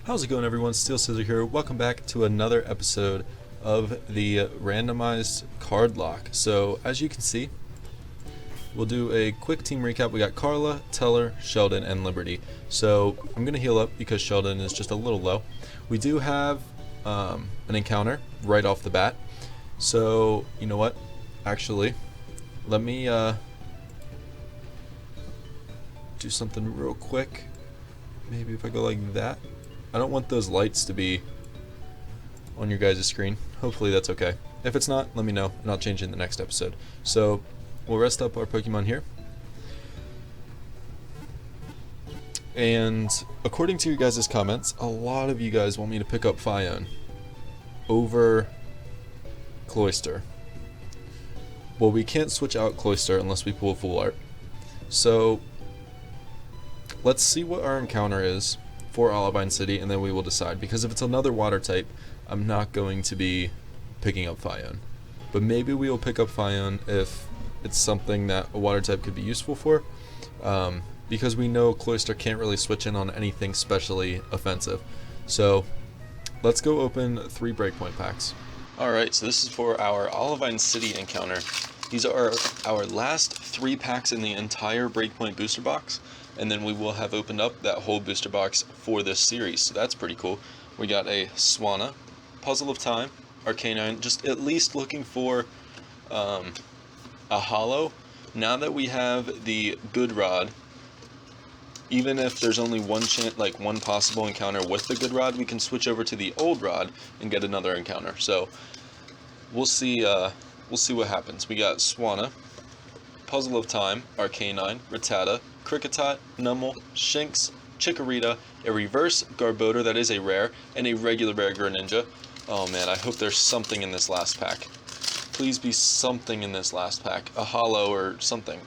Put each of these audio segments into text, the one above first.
How's it going, everyone? SteelScizor here. Welcome back to another episode of the randomized Cardlocke. So, as you can see, we'll do a quick team recap. We got Carla, Teller, Sheldon, and Liberty. So, I'm going to heal up because Sheldon is just a little low. We do have an encounter right off the bat. So, you know what? Actually, let me do something real quick. Maybe if I go like that. I don't want those lights to be on your guys' screen. Hopefully that's okay. If it's not, let me know, and I'll change it in the next episode. So, we'll rest up our Pokemon here. And according to your guys' comments, a lot of you guys want me to pick up Phione over Cloyster. Well, we can't switch out Cloyster unless we pull Full Art. So, let's see what our encounter is for Olivine City, and then we will decide. Because if it's another water type, I'm not going to be picking up Phione. But maybe we will pick up Phione if it's something that a water type could be useful for. Because we know Cloyster can't really switch in on anything specially offensive. So, let's go open 3 breakpoint packs. Alright, so this is for our Olivine City encounter. These are our last 3 packs in the entire breakpoint booster box. And then we will have opened up that whole booster box for this series, so that's pretty cool. We got a Swanna, Puzzle of Time, Arcanine, just at least looking for a Holo. Now that we have the Good Rod, even if there's only one possible encounter with the Good Rod, we can switch over to the Old Rod and get another encounter. So we'll see what happens. We got Swanna, Puzzle of Time, Arcanine, Rattata, Kricketot, Numel, Shinx, Chikorita, a reverse Garbodor that is a rare, and a regular rare Greninja. Oh man, I hope there's something in this last pack. Please be something in this last pack. A Holo or something.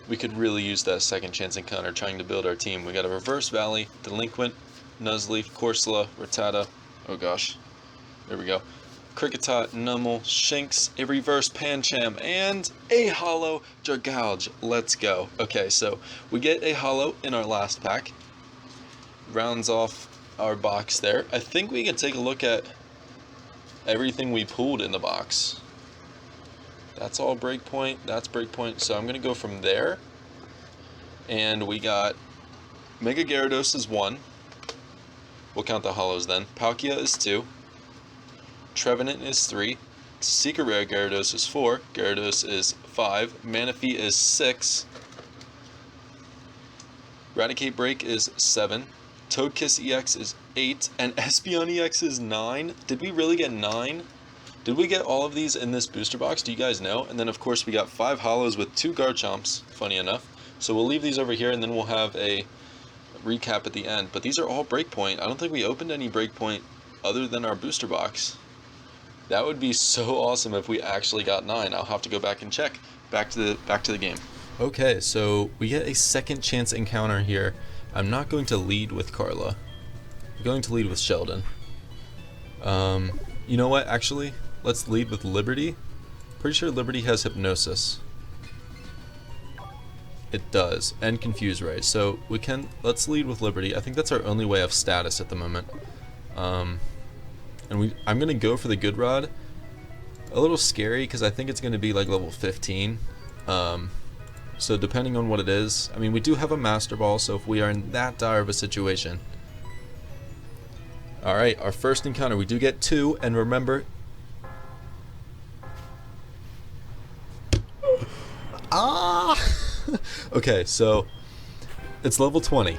We could really use that second chance encounter trying to build our team. We got a reverse Valley, Delinquent, Nuzleaf, Corsola, Rattata. Oh gosh. There we go. Kricketot, Numel, Shinx, a reverse Pancham, and a Holo Dragalge. Let's go. Okay, so we get a Holo in our last pack. Rounds off our box there. I think we can take a look at everything we pulled in the box. That's all breakpoint. That's breakpoint. So I'm going to go from there. And we got Mega Gyarados is 1. We'll count the Holos then. Palkia is 2. Trevenant is 3, Secret Rare Gyarados is 4, Gyarados is 5, Manaphy is 6, Raticate Break is 7, Toadkiss EX is 8, and Espeon EX is 9. Did we really get 9? Did we get all of these in this booster box? Do you guys know? And then of course we got 5 Holos with 2 Garchomps, funny enough. So we'll leave these over here and then we'll have a recap at the end. But these are all breakpoint. I don't think we opened any breakpoint other than our booster box. That would be so awesome if we actually got 9. I'll have to go back and check. Back to the game. Okay, so we get a second chance encounter here. I'm not going to lead with Carla. I'm going to lead with Sheldon. You know what? Actually, let's lead with Liberty. Pretty sure Liberty has Hypnosis. It does, and Confuse Ray. So let's lead with Liberty. I think that's our only way of status at the moment. I'm going to go for the Good Rod. A little scary because I think it's going to be like level 15. So depending on what it is. I mean, we do have a Master Ball, so if we are in that dire of a situation. Alright, our first encounter. We do get 2, and remember... Okay, so it's level 20.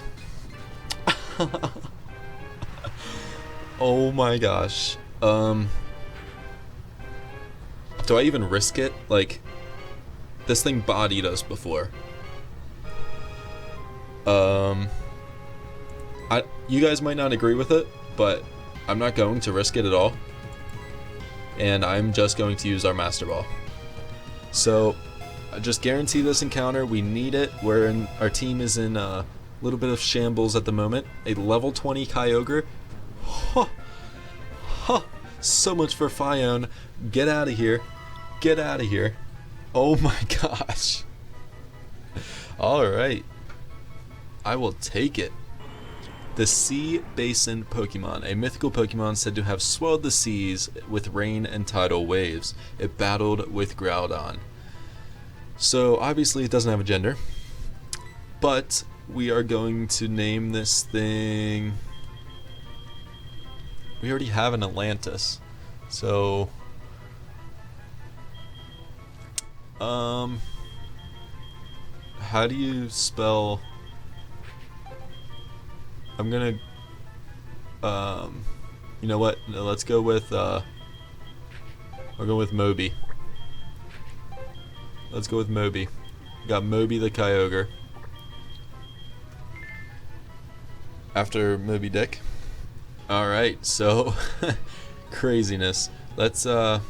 Oh my gosh. Do I even risk it? Like, this thing bodied us before. You guys might not agree with it, but I'm not going to risk it at all. And I'm just going to use our Master Ball. So, I just guarantee this encounter. We need it. Our team is in a little bit of shambles at the moment. A level 20 Kyogre. Huh. Huh. So much for Phione. Get out of here. Get out of here. Oh my gosh. Alright. I will take it. The Sea Basin Pokemon, a mythical Pokemon said to have swelled the seas with rain and tidal waves. It battled with Groudon. So obviously it doesn't have a gender, but we are going to name this thing... We already have an Atlantis, so... How do you spell... I'm gonna... You know what? No, let's go with, I'll go with Moby. Let's go with Moby. We got Moby the Kyogre. After Moby Dick. Alright, so... craziness. Let's go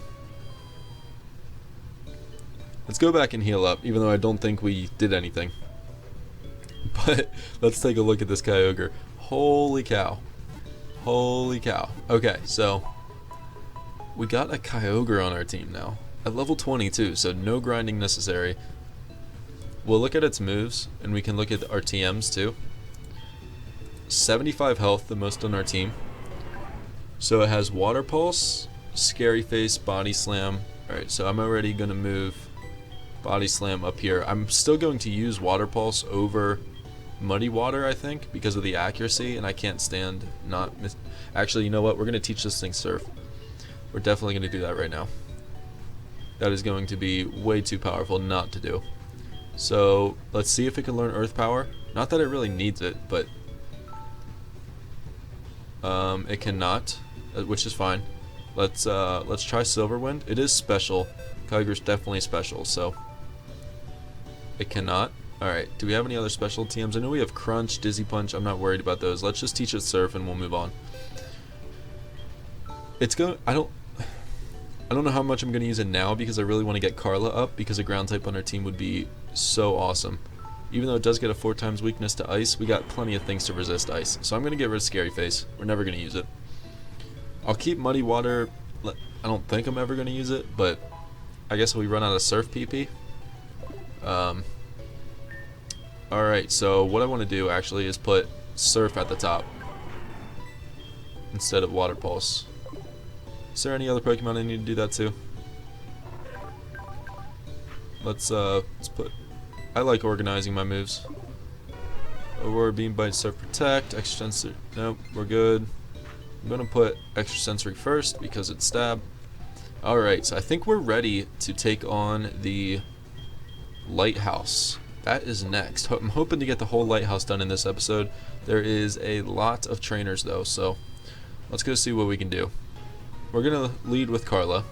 back and heal up, even though I don't think we did anything. But let's take a look at this Kyogre. Holy cow. Holy cow. Okay, so we got a Kyogre on our team now. At level 22, so no grinding necessary. We'll look at its moves, and we can look at our TMs too. 75 health, the most on our team. So it has Water Pulse, Scary Face, Body Slam. Alright, so I'm already going to move Body Slam up here. I'm still going to use Water Pulse over Muddy Water, I think, because of the accuracy, and I can't stand not actually, you know what? We're going to teach this thing Surf. We're definitely going to do that right now. That is going to be way too powerful not to do. So let's see if it can learn Earth Power. Not that it really needs it, but it cannot, which is fine. Let's try Silver Wind. It is special. Kyogre's definitely special, so it cannot. Alright, do we have any other special TMs? I know we have Crunch, Dizzy Punch. I'm not worried about those. Let's just teach it Surf and we'll move on. It's going... I don't know how much I'm going to use it now because I really want to get Carla up because a ground type on our team would be so awesome. Even though it does get a 4 times weakness to Ice, we got plenty of things to resist Ice. So I'm going to get rid of Scary Face. We're never going to use it. I'll keep Muddy Water. I don't think I'm ever going to use it, but I guess we run out of Surf PP. Alright, so what I want to do actually is put Surf at the top instead of Water Pulse. Is there any other Pokemon I need to do that to? Let's put... I like organizing my moves. Aurora Beam, Bite, Surf, Protect, Extra Sensory... Nope, we're good. I'm gonna put Extra Sensory first because it's Stab. Alright, so I think we're ready to take on the Lighthouse. That is next. I'm hoping to get the whole Lighthouse done in this episode. There is a lot of trainers though, so let's go see what we can do. We're gonna lead with Carla.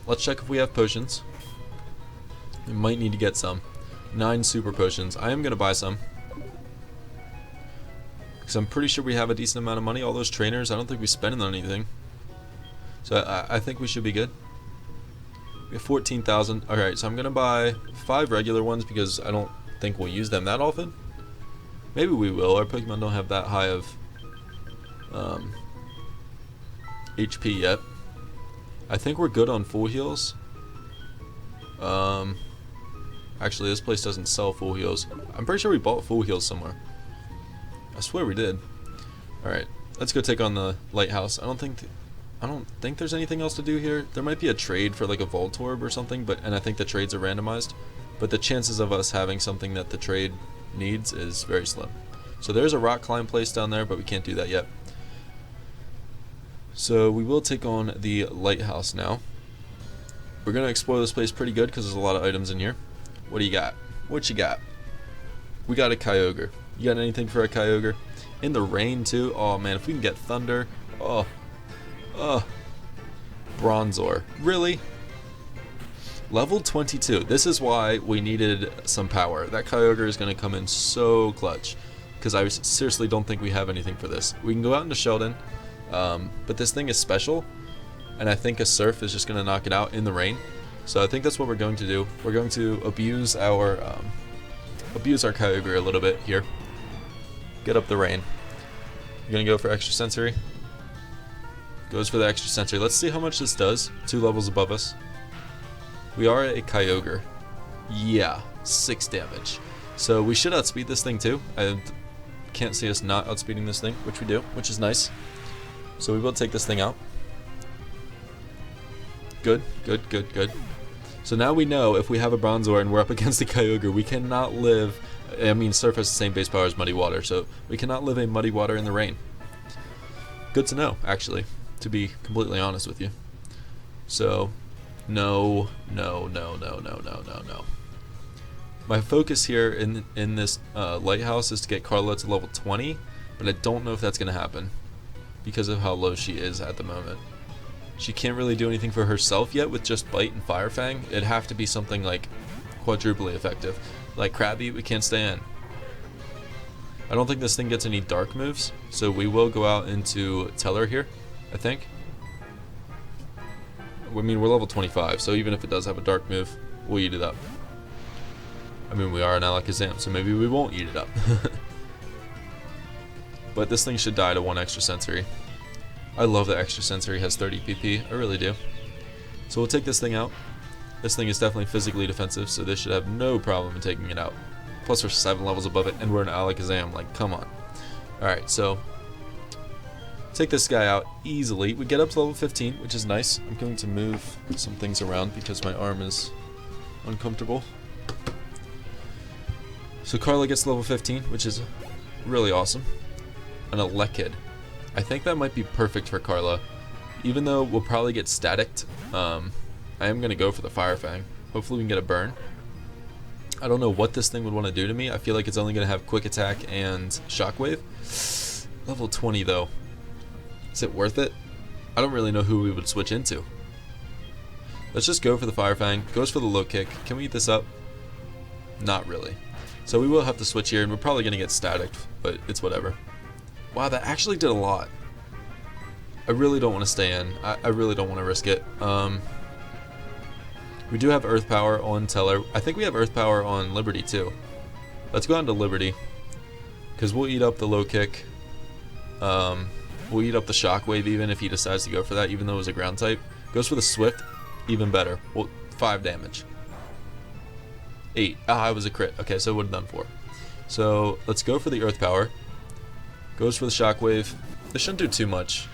Let's check if we have potions. We might need to get some. 9 super potions. I am gonna buy some because I'm pretty sure we have a decent amount of money. All those trainers, I don't think we spend it on anything. So I think we should be good. We have 14,000. Alright, so I'm going to buy 5 regular ones because I don't think we'll use them that often. Maybe we will. Our Pokemon don't have that high of HP yet. I think we're good on full heals. Actually, this place doesn't sell full heals. I'm pretty sure we bought full heals somewhere. I swear we did. Alright, let's go take on the Lighthouse. I don't think there's anything else to do here. There might be a trade for like a Voltorb or something, and I think the trades are randomized. But the chances of us having something that the trade needs is very slim. So there's a rock climb place down there, but we can't do that yet. So we will take on the Lighthouse now. We're going to explore this place pretty good because there's a lot of items in here. What do you got? What you got? We got a Kyogre. You got anything for a Kyogre? In the rain too? Oh man, if we can get Thunder. Oh. Bronzor. Really? Level 22. This is why we needed some power. That Kyogre is going to come in so clutch. Because I seriously don't think we have anything for this. We can go out into Sheldon. But this thing is special. And I think a Surf is just going to knock it out in the rain. So I think that's what we're going to do. We're going to abuse our Kyogre a little bit here. Get up the rain. You're going to go for Extra Sensory. Goes for the Extra Sensory. Let's see how much this does. 2 levels above us. We are a Kyogre. Yeah, 6 damage. So we should outspeed this thing too. can't see us not outspeeding this thing, which we do, which is nice. So we will take this thing out. Good, good, good, good. So now we know if we have a Bronzor and we're up against the Kyogre, we cannot live, I mean, Surf has the same base power as Muddy Water, so we cannot live a Muddy Water in the rain. Good to know, actually, to be completely honest with you. So, no. My focus here in this lighthouse is to get Carla to level 20, but I don't know if that's going to happen because of how low she is at the moment. She can't really do anything for herself yet with just Bite and Fire Fang. It'd have to be something like quadruply effective. Like Krabby, we can't stay in. I don't think this thing gets any dark moves, so we will go out into Teller here, I think. I mean, we're level 25, so even if it does have a dark move, we'll eat it up. I mean, we are an Alakazam, so maybe we won't eat it up. But this thing should die to 1 extra sensory. I love that extra sensory has 30 PP, I really do. So we'll take this thing out. This thing is definitely physically defensive, so this should have no problem in taking it out. Plus we're 7 levels above it, and we're an Alakazam, like, come on. Alright, so take this guy out easily. We get up to level 15, which is nice. I'm going to move some things around because my arm is uncomfortable. So Carla gets to level 15, which is really awesome. And a Lekid. I think that might be perfect for Carla. Even though we'll probably get staticked, I am going to go for the Fire Fang. Hopefully we can get a burn. I don't know what this thing would want to do to me. I feel like it's only going to have Quick Attack and Shockwave. Level 20 though. Is it worth it? I don't really know who we would switch into. Let's just go for the Fire Fang. Goes for the low kick. Can we eat this up? Not really. So we will have to switch here, and we're probably going to get static, but it's whatever. Wow, that actually did a lot. I really don't want to stay in. I really don't want to risk it. We do have Earth Power on Teller. I think we have Earth Power on Liberty too. Let's go on to Liberty, because we'll eat up the low kick. We'll eat up the Shockwave even if he decides to go for that, even though it was a ground type. Goes for the Swift, even better. Well, 5 damage. 8. Ah, it was a crit. Okay, so it would have done 4. So let's go for the Earth Power. Goes for the Shockwave. This shouldn't do too much.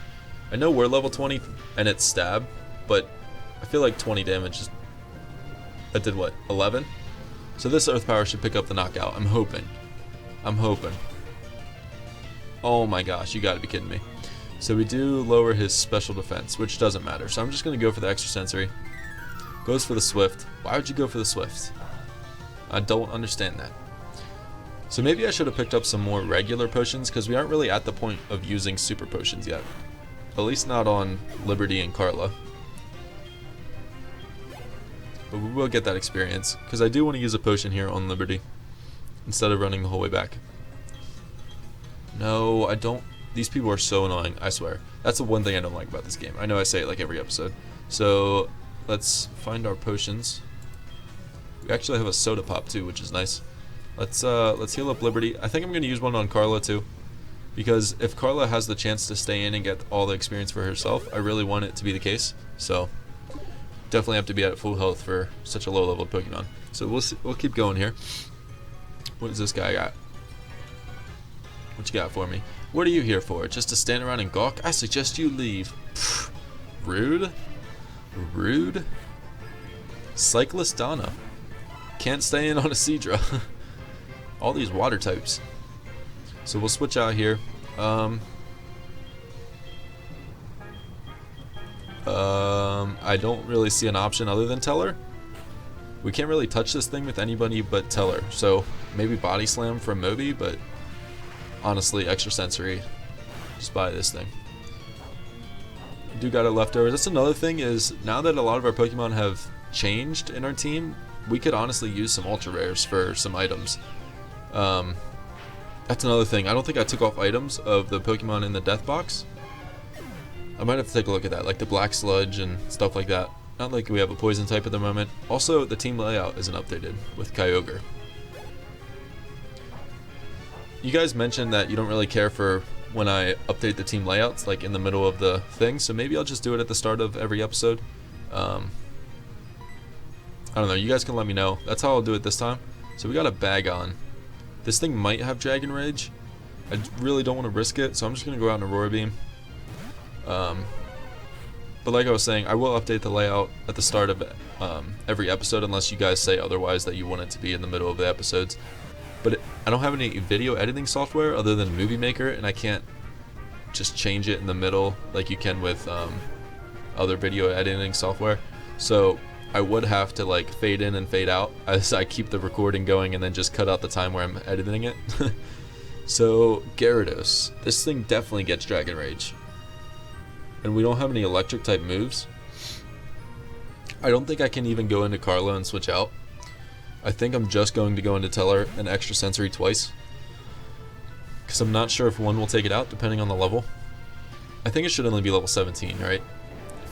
I know we're level 20 and it's stab, but I feel like 20 damage is... That did what? 11? So this Earth Power should pick up the knockout. I'm hoping. I'm hoping. Oh my gosh, you gotta be kidding me. So we do lower his special defense, which doesn't matter. So I'm just gonna go for the extra sensory. Goes for the Swift. Why would you go for the Swift? I don't understand that. So maybe I should have picked up some more regular potions, because we aren't really at the point of using super potions yet. At least not on Liberty and Carla. But we will get that experience, because I do want to use a potion here on Liberty, instead of running the whole way back. No, I don't. These people are so annoying, I swear. That's the one thing I don't like about this game. I know I say it like every episode. So let's find our potions. We actually have a soda pop too, which is nice. Let's heal up Liberty. I think I'm gonna use one on Carla too, because if Carla has the chance to stay in and get all the experience for herself, I really want it to be the case. So definitely have to be at full health for such a low level Pokemon. So we'll keep going here. What does this guy got? What you got for me? What are you here for? Just to stand around and gawk? I suggest you leave. Pfft. Rude. Rude. Cyclist Donna. Can't stay in on a Seadra. All these water types. So we'll switch out here. I don't really see an option other than Teller. We can't really touch this thing with anybody but Teller. So maybe Body Slam from Moby, but honestly, extra sensory. Just buy this thing. We do got it leftovers. That's another thing, is now that a lot of our Pokemon have changed in our team, we could honestly use some ultra rares for some items. That's another thing. I don't think I took off items of the Pokemon in the death box. I might have to take a look at that, like the black sludge and stuff like that. Not like we have a poison type at the moment. Also, the team layout isn't updated with Kyogre. You guys mentioned that you don't really care for when I update the team layouts, like in the middle of the thing, so maybe I'll just do it at the start of every episode. I don't know, you guys can let me know. That's how I'll do it this time. So we got a bag on. This thing might have Dragon Rage. I really don't want to risk it, so I'm just going to go out in Aurora Beam. But like I was saying, I will update the layout at the start of every episode unless you guys say otherwise that you want it to be in the middle of the episodes. But I don't have any video editing software other than Movie Maker, and I can't just change it in the middle like you can with other video editing software. So I would have to like fade in and fade out as I keep the recording going and then just cut out the time where I'm editing it. So Gyarados, this thing definitely gets Dragon Rage. And we don't have any electric type moves. I don't think I can even go into Carlo and switch out. I think I'm just going to go into Teller and Extra Sensory twice, because I'm not sure if one will take it out depending on the level. I think it should only be level 17, right?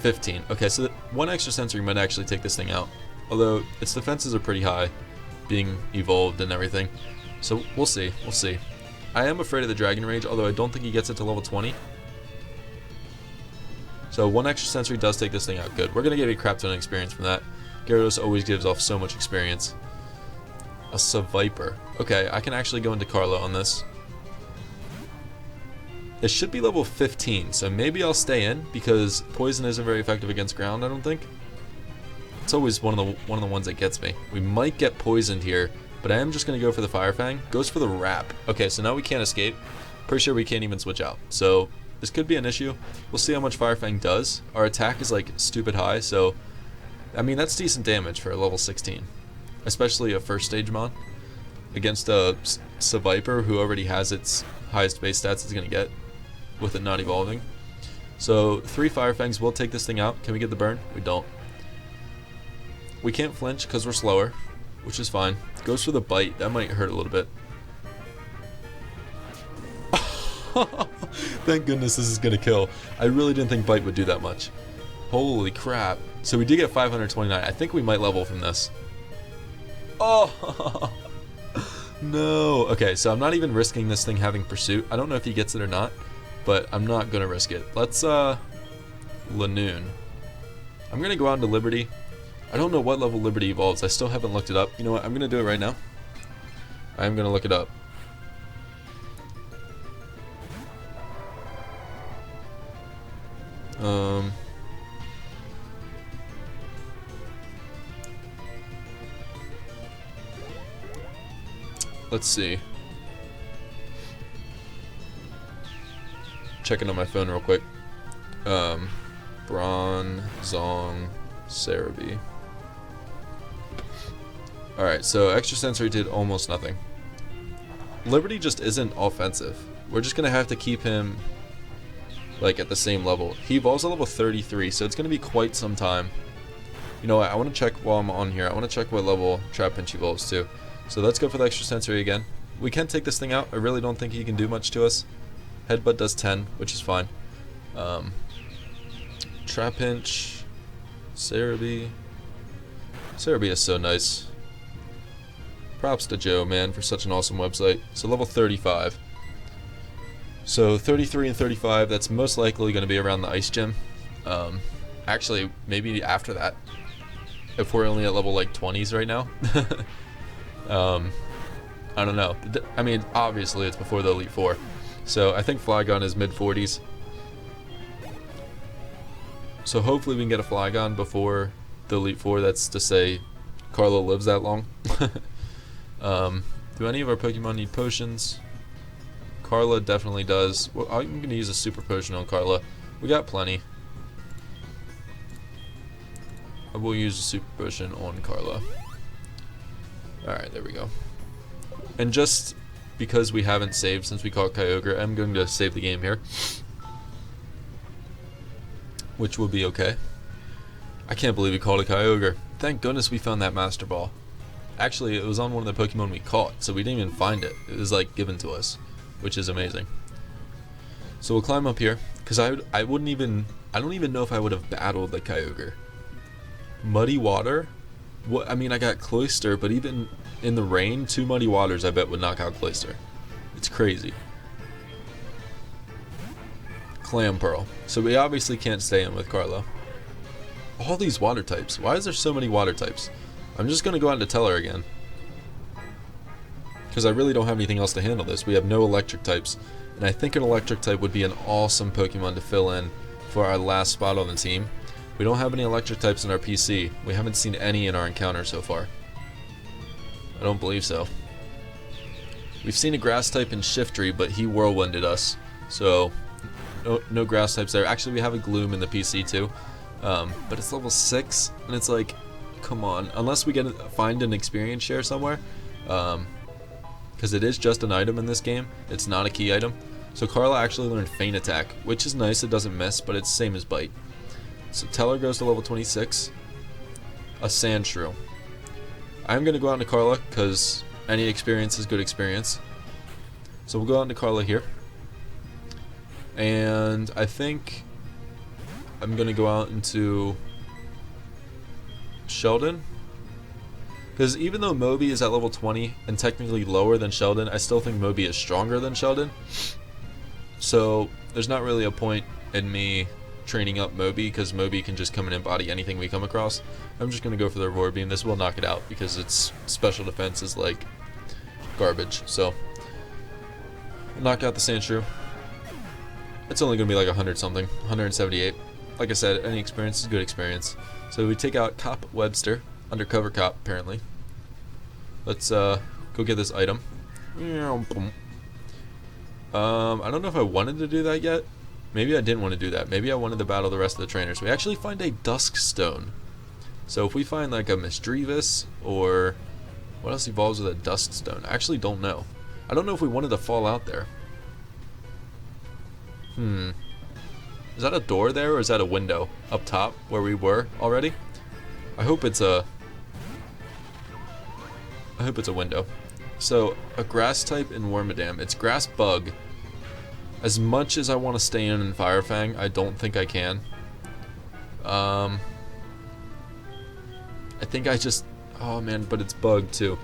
15. Okay, so one Extra Sensory might actually take this thing out, although its defenses are pretty high, being evolved and everything. So we'll see, we'll see. I am afraid of the Dragon Rage, although I don't think he gets it to level 20. So one Extra Sensory does take this thing out. Good. We're going to get a crap ton of experience from that. Gyarados always gives off so much experience. A Seviper. Okay, I can actually go into Carlo on this. It should be level 15, so maybe I'll stay in, because Poison isn't very effective against ground, I don't think. It's always one of the ones that gets me. We might get poisoned here, but I am just going to go for the Fire Fang. Goes for the Wrap. Okay, so now we can't escape. Pretty sure we can't even switch out. So this could be an issue. We'll see how much Fire Fang does. Our attack is like stupid high, so I mean that's decent damage for a level 16, especially a first stage mon against a Seviper who already has its highest base stats it's gonna get with it not evolving. So 3 Fire Fangs will take this thing out. Can we get the burn? We don't. We can't flinch because we're slower, which is fine. Goes for the Bite. That might hurt a little bit. Thank goodness this is gonna kill. I really didn't think Bite would do that much. Holy crap. So we did get 529. I think we might level from this. Oh no. Okay, so I'm not even risking this thing having Pursuit. I don't know if he gets it or not, but I'm not gonna risk it. Let's Lanoon. I'm gonna go out into Liberty. I don't know what level Liberty evolves. I still haven't looked it up. You know what? I'm gonna do it right now. I am gonna look it up. Let's see. Checking on my phone real quick. Brawn, Zong, Cerebi. Alright, so Extra Sensory did almost nothing. Liberty just isn't offensive. We're just gonna have to keep him like at the same level. He evolves at level 33, so it's gonna be quite some time. You know what, I wanna check while I'm on here, I wanna check what level Trapinch evolves to. So let's go for the Extra Sensory again. We can take this thing out. I really don't think he can do much to us. Headbutt does 10, which is fine. Trapinch, Cerebi. Cerebi is so nice. Props to Joe, man, for such an awesome website. So level 35. So 33 and 35, that's most likely going to be around the Ice Gym. Actually, maybe after that. If we're only at level like 20s right now. I don't know. I mean, obviously it's before the Elite Four. So I think Flygon is mid 40s. So hopefully we can get a Flygon before the Elite Four. That's to say Carlo lives that long. Do any of our Pokemon need potions? Carla definitely does. Well, I'm going to use a super potion on Carla. We got plenty. I will use a super potion on Carla. Alright, there we go. And just because we haven't saved since we caught Kyogre, I'm going to save the game here. Which will be okay. I can't believe we caught a Kyogre. Thank goodness we found that Master Ball. Actually, it was on one of the Pokemon we caught, so we didn't even find it. It was like given to us, which is amazing. So we'll climb up here, because I don't even know if I would have battled the Kyogre. Muddy Water? What? I mean, I got Cloyster, but even in the rain, 2 Muddy Waters I bet would knock out Cloyster. It's crazy. Clam Pearl. So we obviously can't stay in with Carlo. All these water types. Why is there so many water types? I'm just going to go out to Teller again. because I really don't have anything else to handle this. We have no electric types, and I think an electric type would be an awesome Pokemon to fill in for our last spot on the team. We don't have any electric types in our PC. We haven't seen any in our encounter so far. I don't believe so. We've seen a grass type in Shiftry, but he whirlwinded us, so no grass types there. Actually, we have a Gloom in the PC too, but it's level 6, and it's like, come on, unless we find an experience share somewhere, because it is just an item in this game. It's not a key item. So Carla actually learned Feint Attack, which is nice. It doesn't miss, but it's same as Bite. So Teller goes to level 26. A Sandshrew. I'm going to go out into Carla because any experience is good experience. So we'll go out into Carla here. And I think I'm going to go out into Sheldon. Because even though Moby is at level 20 and technically lower than Sheldon, I still think Moby is stronger than Sheldon. So there's not really a point in me training up Moby, because Moby can just come and embody anything we come across. I'm just going to go for the Roar Beam. This will knock it out because its special defense is like garbage. So we'll knock out the Sandshrew. It's only going to be like 100 something, 178. Like I said, any experience is good experience. So we take out Cop Webster, undercover cop apparently. Let's go get this item. I don't know if I wanted to do that yet. Maybe I didn't want to do that. Maybe I wanted to battle the rest of the trainers. We actually find a Dusk Stone. So if we find like a Misdreavus, or what else evolves with a Dusk Stone? I actually don't know. I don't know if we wanted to fall out there. Is that a door there, or is that a window up top where we were already? I hope it's a window. So a grass type in Wormadam. It's Grass Bug. As much as I want to stay in Fire Fang, I don't think I can. I think I just... Oh man, but it's Bug too.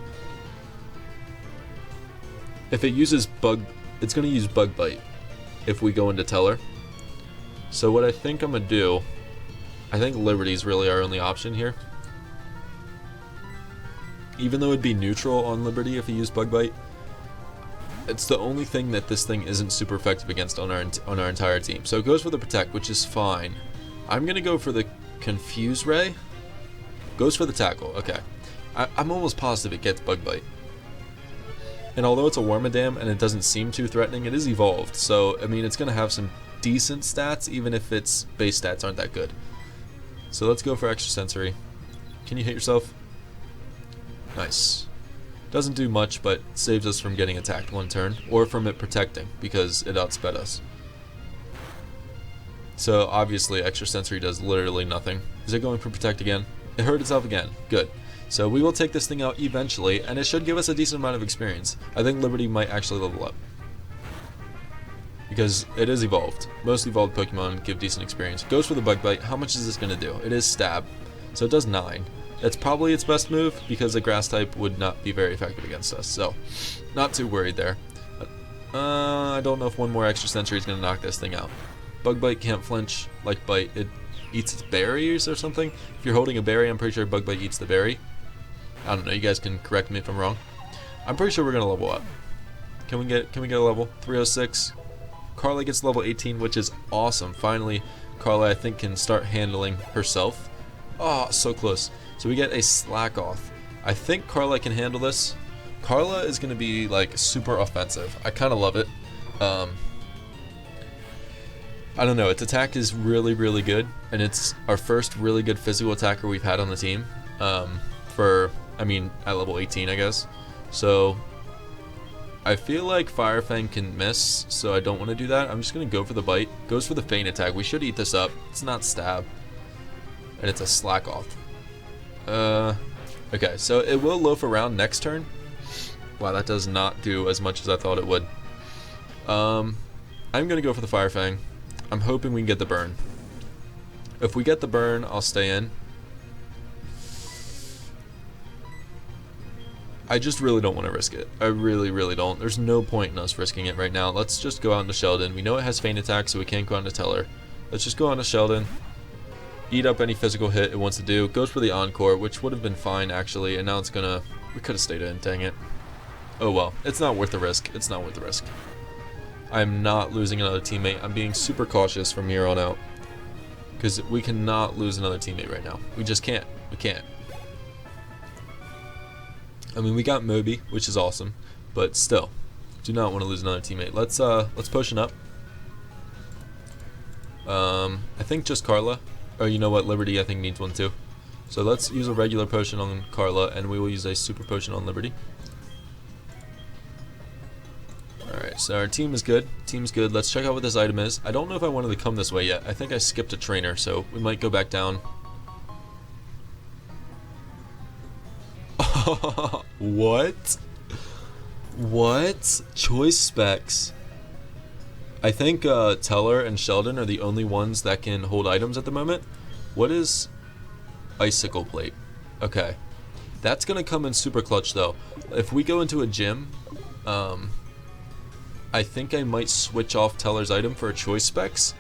If it uses Bug... It's going to use Bug Bite if we go into Teller. So what I think I'm going to do... I think Liberty's really our only option here. Even though it'd be neutral on Liberty if he used Bug Bite, it's the only thing that this thing isn't super effective against on our entire team. So it goes for the Protect, which is fine. I'm gonna go for the Confuse Ray. Goes for the Tackle. Okay, I'm almost positive it gets Bug Bite. And although it's a Wormadam and it doesn't seem too threatening, it is evolved. So I mean, it's gonna have some decent stats, even if its base stats aren't that good. So let's go for Extrasensory. Can you hit yourself? Nice. Doesn't do much, but saves us from getting attacked one turn, or from it protecting, because it outsped us. So obviously Extrasensory does literally nothing. Is it going for Protect again? It hurt itself again. Good. So we will take this thing out eventually, and it should give us a decent amount of experience. I think Liberty might actually level up, because it is evolved. Most evolved Pokemon give decent experience. Goes for the Bug Bite. How much is this going to do? It is Stab, so it does 9. That's probably its best move, because the grass type would not be very effective against us, so not too worried there. I don't know if one more Extrasensory is going to knock this thing out. Bug Bite can't flinch like Bite. It eats its berries or something. If you're holding a berry, I'm pretty sure Bug Bite eats the berry. I don't know, you guys can correct me if I'm wrong. I'm pretty sure we're going to level up. Can we get a level? 306. Carla gets level 18, which is awesome. Finally, Carla, I think, can start handling herself. Oh, so close. So we get a Slack Off. I think Carla can handle this. Carla is going to be like super offensive. I kind of love it. I don't know. Its attack is really, really good, and it's our first really good physical attacker we've had on the team. At level 18, I guess. So I feel like Fire Fang can miss, so I don't want to do that. I'm just going to go for the Bite. Goes for the Feint Attack. We should eat this up. It's not Stab, and it's a Slack Off. Okay, so it will loaf around next turn. Wow, that does not do as much as I thought it would. I'm gonna go for the Fire Fang. I'm hoping we can get the burn. If we get the burn, I'll stay in. I just really don't want to risk it. I really, really don't. There's no point in us risking it right now. Let's just go out into Sheldon. We know it has Feint Attack, so we can't go out into Teller. Let's just go out into Sheldon. Eat up any physical hit it wants to do. Goes for the Encore, which would have been fine actually, and now it's gonna... We could have stayed in, dang it. Oh well, it's not worth the risk. It's not worth the risk. I'm not losing another teammate. I'm being super cautious from here on out. Because we cannot lose another teammate right now. We just can't. We can't. I mean, we got Moby, which is awesome. But still, do not want to lose another teammate. Let's potion up. I think just Carla. Or you know what, Liberty I think needs one too. So let's use a regular potion on Carla, and we will use a super potion on Liberty. Alright, so our team is good. Team's good. Let's check out what this item is. I don't know if I wanted to come this way yet. I think I skipped a trainer, so we might go back down. What? What? Choice specs. I think Teller and Sheldon are the only ones that can hold items at the moment. What is Icicle Plate? Okay. That's going to come in super clutch, though. If we go into a gym, I think I might switch off Teller's item for a choice specs.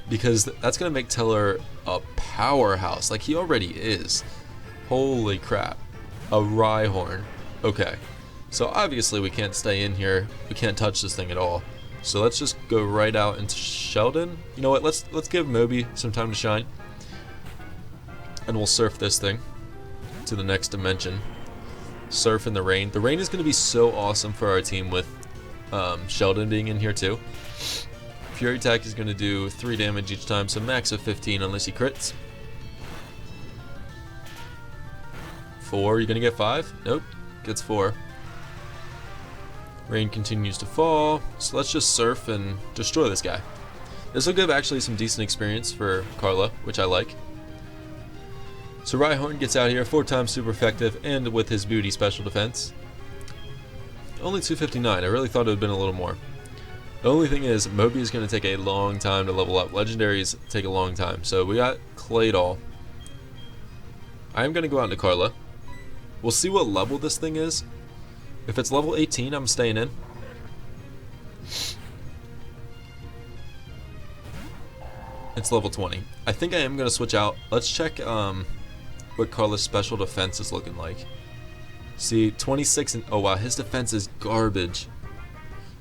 Because that's going to make Teller a powerhouse. Like he already is. Holy crap. A Rhyhorn. Okay. So obviously we can't stay in here. We can't touch this thing at all. So let's just go right out into Sheldon. You know what? Let's give Moby some time to shine. And we'll surf this thing to the next dimension. Surf in the rain. The rain is going to be so awesome for our team with Sheldon being in here too. Fury attack is going to do 3 damage each time, so max of 15 unless he crits. 4, you going to get 5? Nope, gets 4. Rain continues to fall, so let's just surf and destroy this guy. This will give actually some decent experience for Carla, which I like. So Rhyhorn gets out here, 4 times super effective, and with his booty special defense. Only 259, I really thought it would have been a little more. The only thing is, Moby is going to take a long time to level up. Legendaries take a long time. So we got Claydol. I am going to go out into Carla. We'll see what level this thing is. If it's level 18, I'm staying in. It's level 20. I think I am going to switch out. Let's check what Carla's special defense is looking like. See, 26 and... oh wow, his defense is garbage.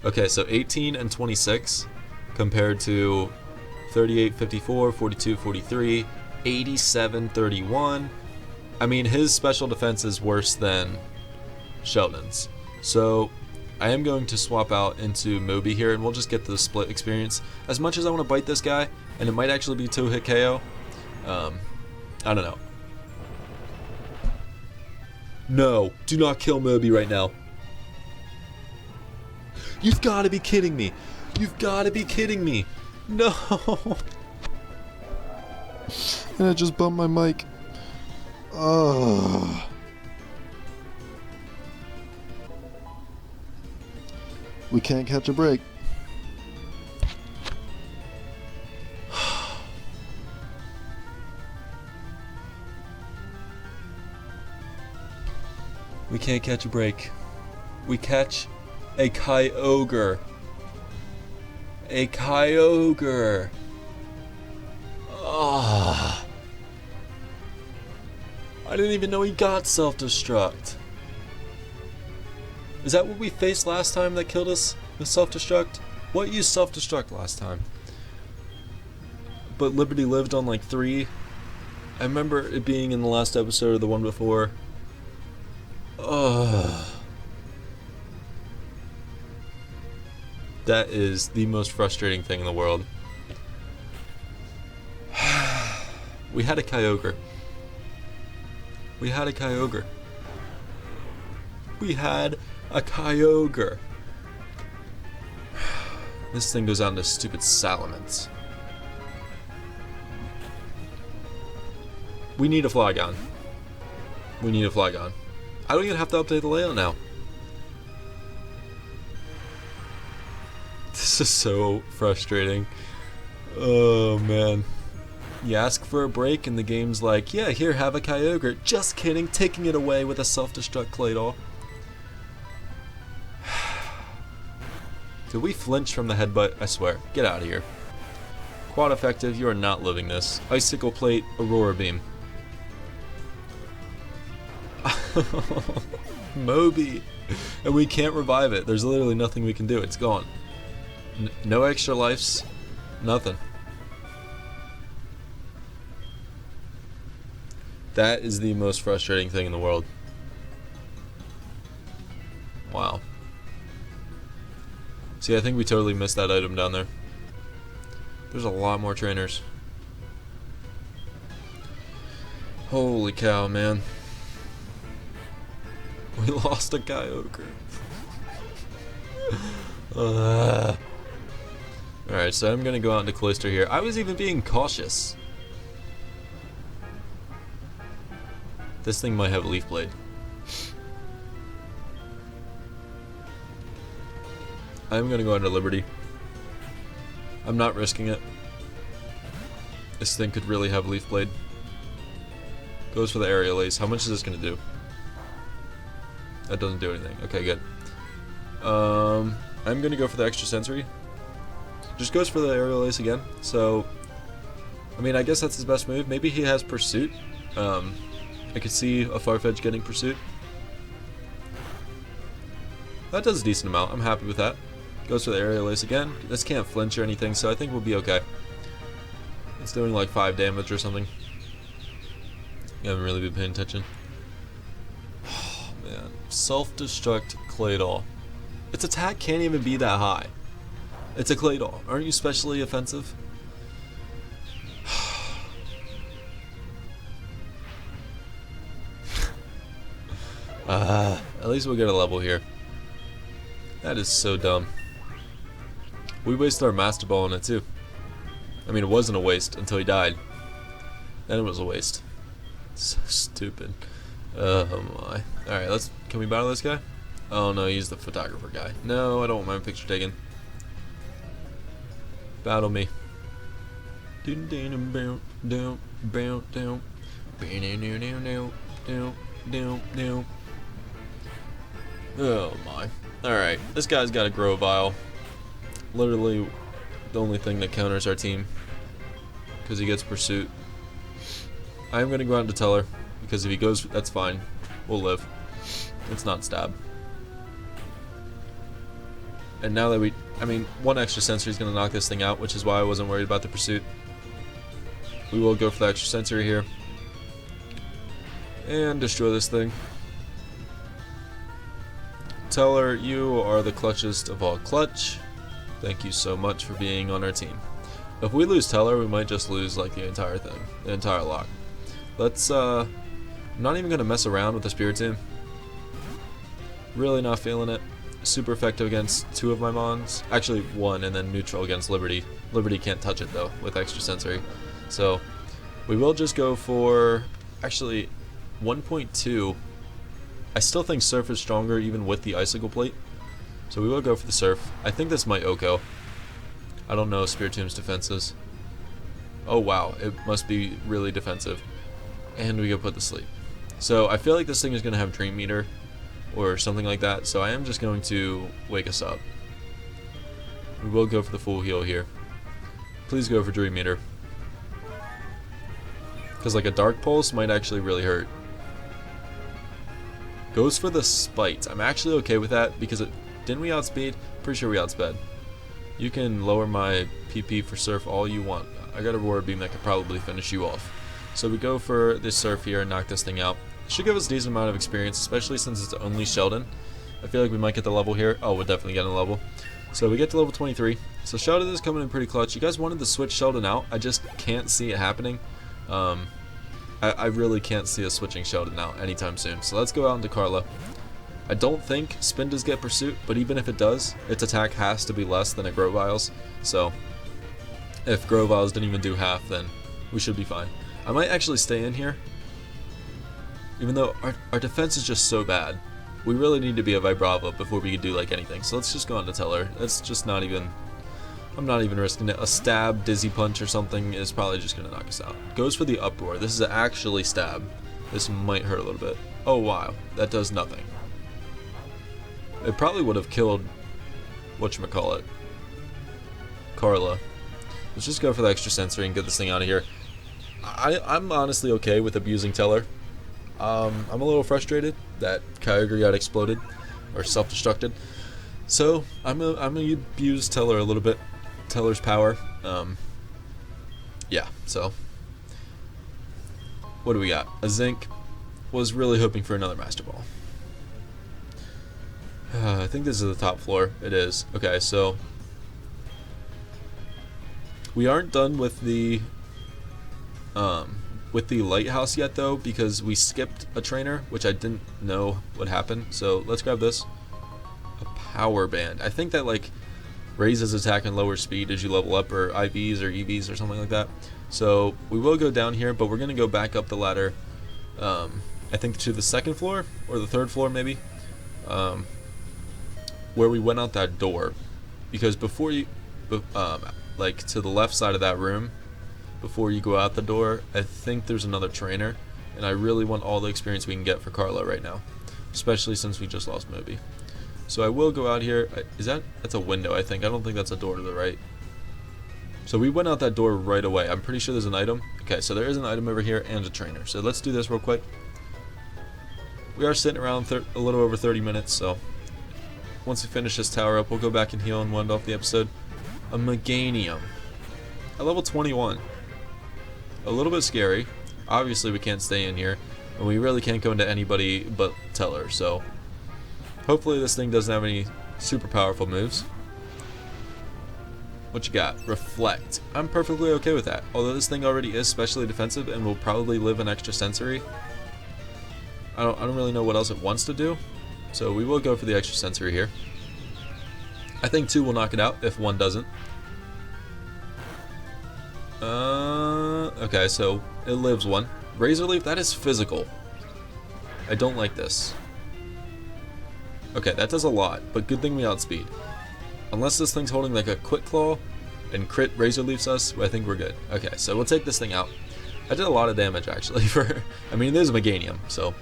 Okay, so 18 and 26 compared to 38, 54, 42, 43, 87, 31. I mean, his special defense is worse than Sheldon's. So I am going to swap out into Moby here, and we'll just get the split experience. As much as I want to bite this guy, and it might actually be 2-hit KO, I don't know. No, do not kill Moby right now. You've got to be kidding me. You've got to be kidding me. No. And I just bumped my mic. Ugh. We can't catch a break. We can't catch a break. We catch a Kyogre. A Kyogre. Ah. I didn't even know he got self-destruct. Is that what we faced last time that killed us with self-destruct? What used self-destruct last time? But Liberty lived on like 3. I remember it being in the last episode or the one before. Ugh. That is the most frustrating thing in the world. We had a Kyogre. We had a Kyogre. We had a Kyogre. This thing goes out into stupid Salamence. We need a Flygon. We need a Flygon. I don't even have to update the layout now. This is so frustrating. Oh man. You ask for a break and the game's like, yeah, here, have a Kyogre. Just kidding, taking it away with a self-destruct Claydol. Did we flinch from the headbutt? I swear. Get out of here. Quad effective, you are not living this. Icicle Plate, Aurora Beam. Moby. And we can't revive it. There's literally nothing we can do. It's gone. No extra lives. Nothing. That is the most frustrating thing in the world. Wow. See, I think we totally missed that item down there. There's a lot more trainers. Holy cow, man. We lost a Kyogre. Alright, so I'm gonna go out into Cloister here. I was even being cautious. This thing might have Leaf Blade. I'm gonna go into Liberty. I'm not risking it. This thing could really have Leaf Blade. Goes for the Aerial Ace. How much is this gonna do? That doesn't do anything. Okay, good. I'm gonna go for the extra sensory. Just goes for the Aerial Ace again. So, I mean, I guess that's his best move. Maybe he has Pursuit. I could see a Farfetch getting Pursuit. That does a decent amount. I'm happy with that. Goes for the Aerial Ace again. This can't flinch or anything, so I think we'll be okay. It's doing like 5 damage or something. You haven't really been paying attention. Oh, man. Self-destruct Claydol. Its attack can't even be that high. It's a Claydol. Aren't you specially offensive? At least we'll get a level here. That is so dumb. We wasted our Master Ball on it too. I mean, it wasn't a waste until he died. Then it was a waste. So stupid. Oh my. Alright, can we battle this guy? Oh no, he's the photographer guy. No, I don't want my picture taken. Battle me. Oh my. Alright, this guy's got a Grovyle. Literally the only thing that counters our team. Because he gets Pursuit. I'm going to go out to Teller. Because if he goes, that's fine. We'll live. It's not Stab. And now that one extra sensory is going to knock this thing out, which is why I wasn't worried about the Pursuit. We will go for the extra sensory here. And destroy this thing. Teller, you are the clutchest of all clutch. Thank you so much for being on our team. If we lose Teller, we might just lose like the entire thing, the entire lock. Let's, I'm not even going to mess around with the Spiritomb. Really not feeling it. Super effective against 2 of my Mons. Actually 1, and then neutral against Liberty. Liberty can't touch it though, with extra sensory. So, we will just go for, actually, 1.2. I still think Surf is stronger even with the Icicle Plate. So we will go for the Surf. I think this might Oko. I don't know Spiritomb's defenses. Oh wow, it must be really defensive. And we go put to sleep. So I feel like this thing is going to have Dream Meter or something like that. So I am just going to wake us up. We will go for the full heal here. Please go for Dream Meter. Because like a Dark Pulse might actually really hurt. Goes for the Spite. I'm actually okay with that because didn't we outspeed? Pretty sure we outsped. You can lower my PP for Surf all you want. I got a Roar Beam that could probably finish you off. So we go for this Surf here and knock this thing out. Should give us a decent amount of experience, especially since it's only Sheldon. I feel like we might get the level here. Oh, we're definitely getting a level. So we get to level 23. So Sheldon is coming in pretty clutch. You guys wanted to switch Sheldon out. I just can't see it happening. I really can't see us switching Sheldon out anytime soon. So let's go out into Carla. I don't think Spin does get Pursuit, but even if it does, its attack has to be less than a Grovyle's. So if Grovyle's didn't even do half, then we should be fine. I might actually stay in here. Even though our defense is just so bad. We really need to be a Vibrava before we can do like anything. So let's just go on to Teller. That's just not even... I'm not even risking it. A Stab, Dizzy Punch or something is probably just going to knock us out. Goes for the Uproar. This is actually Stab. This might hurt a little bit. Oh wow, that does nothing. It probably would have killed, whatchamacallit, Carla. Let's just go for the extra sensory and get this thing out of here. I'm honestly okay with abusing Teller. I'm a little frustrated that Kyogre got exploded, or self-destructed. So I'm gonna abuse Teller a little bit, Teller's power. Yeah. So what do we got? A Zinc. Was really hoping for another Master Ball. I think this is the top floor. It is. Okay, so we aren't done with the lighthouse yet though, because we skipped a trainer, which I didn't know would happen. So let's grab this. A power band. I think that like raises attack and lower speed as you level up, or IVs or EVs or something like that. So we will go down here, but we're gonna go back up the ladder. I think to the second floor or the third floor maybe, where we went out that door, because before you, like to the left side of that room, before you go out the door, I think there's another trainer, and I really want all the experience we can get for Carlo right now, especially since we just lost Moby. So I will go out here. That's a window, I think. I don't think that's a door to the right. So we went out that door right away. I'm pretty sure there's an item. Okay, so there is an item over here and a trainer. So let's do this real quick. We are sitting around a little over 30 minutes, so once we finish this tower up, we'll go back and heal and wind off the episode. A Meganium. At level 21. A little bit scary. Obviously, we can't stay in here, and we really can't go into anybody but Teller, so hopefully this thing doesn't have any super powerful moves. What you got? Reflect. I'm perfectly okay with that. Although this thing already is specially defensive and will probably live an extra sensory. I don't really know what else it wants to do, so we will go for the extra sensory here. I think 2 will knock it out if 1 doesn't. Okay, so it lives 1. Razor Leaf, that is physical. I don't like this. Okay, that does a lot, but good thing we outspeed. Unless this thing's holding like a Quick Claw and crit Razor Leafs us, I think we're good. Okay, so we'll take this thing out. I did a lot of damage actually for, I mean, there's a Meganium, so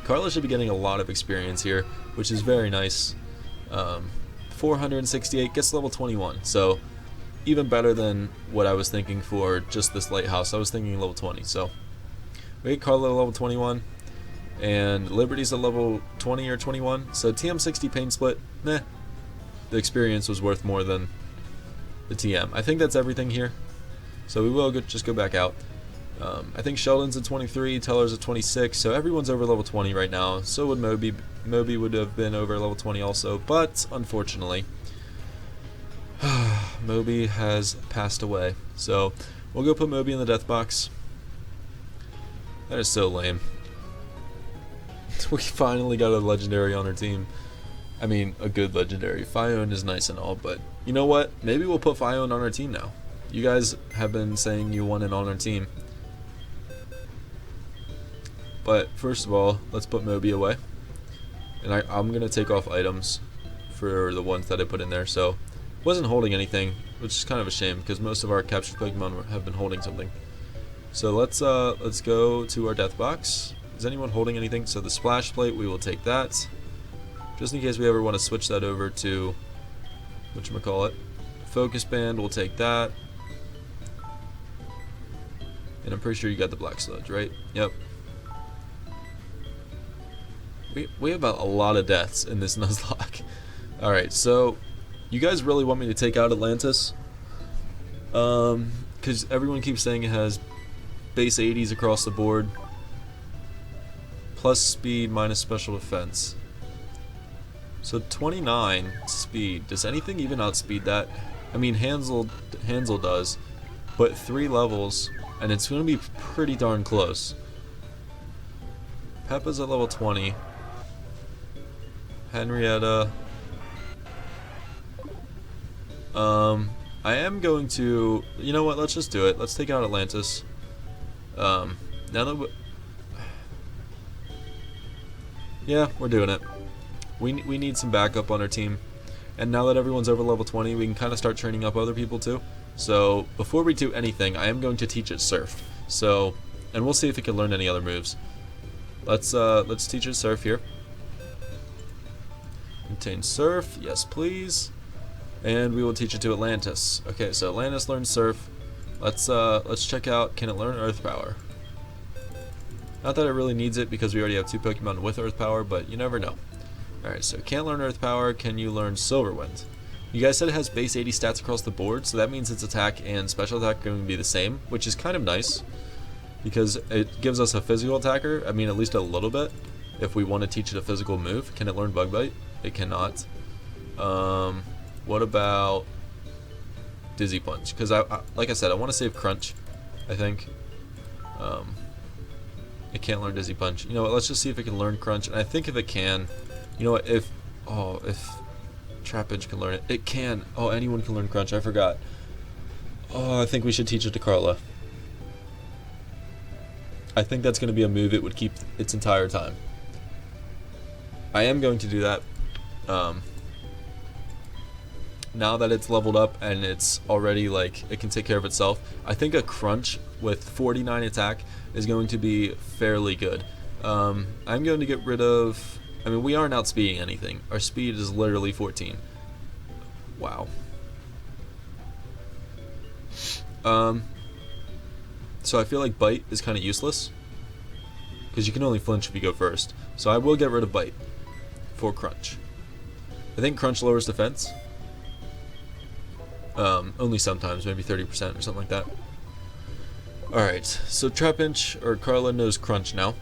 Carlo should be getting a lot of experience here, which is very nice. 468, gets level 21, so even better than what I was thinking for just this lighthouse. I was thinking level 20, so we get Carlo level 21, and Liberty's at level 20 or 21, so TM60 Pain Split, meh. The experience was worth more than the TM. I think that's everything here, so we will just go back out. I think Sheldon's at 23, Teller's at 26, so everyone's over level 20 right now. So would Moby. Moby would have been over level 20 also, but unfortunately, Moby has passed away. So we'll go put Moby in the death box. That is so lame. We finally got a legendary on our team. I mean, a good legendary. Fione is nice and all, but you know what? Maybe we'll put Fione on our team now. You guys have been saying you want it on our team. But first of all, let's put Moby away. And I'm going to take off items for the ones that I put in there. So, wasn't holding anything, which is kind of a shame because most of our captured Pokemon have been holding something. So let's go to our death box. Is anyone holding anything? So the splash plate, we will take that. Just in case we ever want to switch that over to, whatchamacallit, focus band, we'll take that. And I'm pretty sure you got the black sludge, right? Yep. We have a lot of deaths in this Nuzlocke. Alright, so you guys really want me to take out Atlantis? Because everyone keeps saying it has base 80s across the board, plus speed minus special defense. So 29 speed. Does anything even outspeed that? I mean, Hansel does, but 3 levels, and it's going to be pretty darn close. Peppa's at level 20. Henrietta. I am going to, you know what, let's just do it. Let's take out Atlantis. Now that yeah, we're doing it. We need some backup on our team. And now that everyone's over level 20, we can kind of start training up other people too. So before we do anything, I am going to teach it Surf. So, and we'll see if it can learn any other moves. Let's teach it Surf here. Contain Surf, yes please. And we will teach it to Atlantis. Okay, so Atlantis learns Surf. Let's check out, can it learn Earth Power? Not that it really needs it because we already have 2 Pokemon with Earth Power, but you never know. Alright, so can't learn Earth Power. Can you learn Silver Wind? You guys said it has base 80 stats across the board, so that means its attack and special attack are going to be the same, which is kind of nice because it gives us a physical attacker. I mean, at least a little bit. If we want to teach it a physical move, can it learn Bug Bite? It cannot. What about Dizzy Punch? Because like I said, I want to save Crunch. I think. It can't learn Dizzy Punch. You know what? Let's just see if it can learn Crunch. And I think if it can, you know what? If Trapinch can learn it, it can. Oh, anyone can learn Crunch. I forgot. Oh, I think we should teach it to Carla. I think that's going to be a move it would keep its entire time. I am going to do that. Now that it's leveled up and it's already like it can take care of itself, I think a Crunch with 49 attack is going to be fairly good. I'm going to get rid of. I mean, we aren't outspeeding anything. Our speed is literally 14. Wow. So I feel like Bite is kind of useless because you can only flinch if you go first. So I will get rid of Bite for Crunch. I think Crunch lowers defense. Only sometimes, maybe 30% or something like that. Alright, so Trapinch, or Carla, knows Crunch now.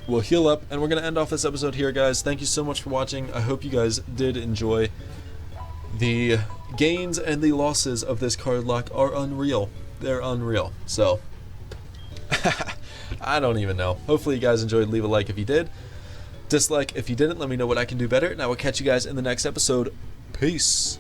We'll heal up, and we're going to end off this episode here, guys. Thank you so much for watching. I hope you guys did enjoy. The gains and the losses of this Cardlocke are unreal. They're unreal. So, I don't even know. Hopefully you guys enjoyed. Leave a like if you did. Dislike if you didn't. Let me know what I can do better, and I will catch you guys in the next episode. Peace.